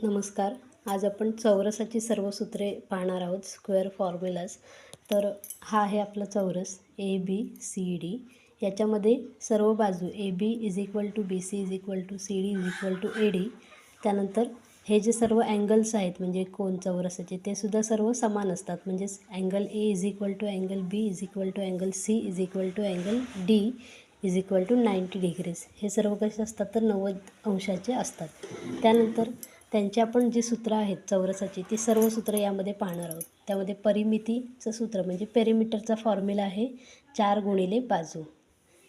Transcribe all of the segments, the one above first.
नमस्कार. आज आपण चौरसाची सर्व सूत्रे पाहणार आहोत, स्क्वेअर फॉर्म्युलाज. तर हा आहे आपला चौरस ए बी सी डी. याच्यामध्ये सर्व बाजू A B is equal to B C is equal to C D is equal to A D. त्यानंतर हे जे सर्व अँगल्स आहेत म्हणजे कोन चौरसाचे ते सुद्धा सर्व समान असतात. म्हणजेच angle A is equal to angle B is equal to angle C is equal to angle D is equal to 90 degrees. हे सर्व कसे असतात तर 90 अंशाचे असतात. त्यानंतर त्यांची आपण जी सूत्र आहेत चौरसाची ती सर्व सूत्र यामध्ये पाहणार आहोत. त्यामध्ये परिमितीचं सूत्र म्हणजे पेरिमीटरचा फॉर्म्युला आहे 4 गुणिले बाजू.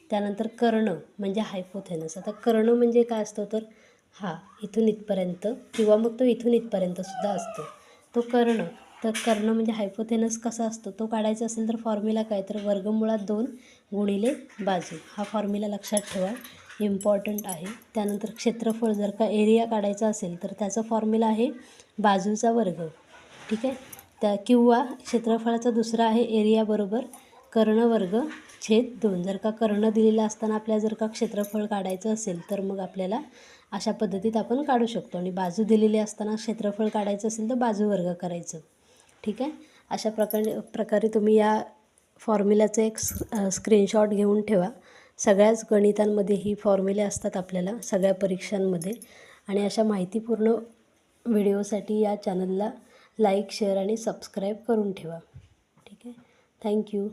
त्यानंतर कर्ण म्हणजे हायपोथेनस. आता कर्ण म्हणजे काय असतो तर हा इथून इथपर्यंत किंवा मग तो इथून इथपर्यंतसुद्धा असतो तो कर्ण. तर कर्ण म्हणजे हायपोथेनस कसा असतो तो काढायचा असेल तर फॉर्म्युला काय तर वर्गमुळात 2 गुणिले बाजू. हा फॉर्म्युला लक्षात ठेवा, इम्पॉर्टंट आहे. त्यानंतर क्षेत्रफळ जर का एरिया काढायचा असेल तर त्याचा फॉर्म्युला आहे बाजूचा वर्ग. ठीक आहे. किंवा क्षेत्रफळाचा दुसरा आहे एरिया बरोबर कर्ण वर्ग छेद 2. जर का कर्ण दिलेला असताना आपल्याला जर का क्षेत्रफळ काढायचं असेल तर मग आपल्याला अशा पद्धतीत आपण काढू शकतो. आणि बाजू दिलेली असताना क्षेत्रफळ काढायचं असेल तर बाजू वर्ग करायचं. ठीक आहे. अशा प्रकारे तुम्ही या फॉर्म्युल्याचं एक स्क्रीनशॉट घेऊन ठेवा. सगळ्याच गणितांमध्ये ही फॉर्म्युले असतात आपल्याला सगळ्या परीक्षांमध्ये. आणि अशा माहितीपूर्ण व्हिडिओसाठी या चॅनलला लाईक, शेअर आणि सबस्क्राईब करून ठेवा. ठीक आहे. थँक्यू.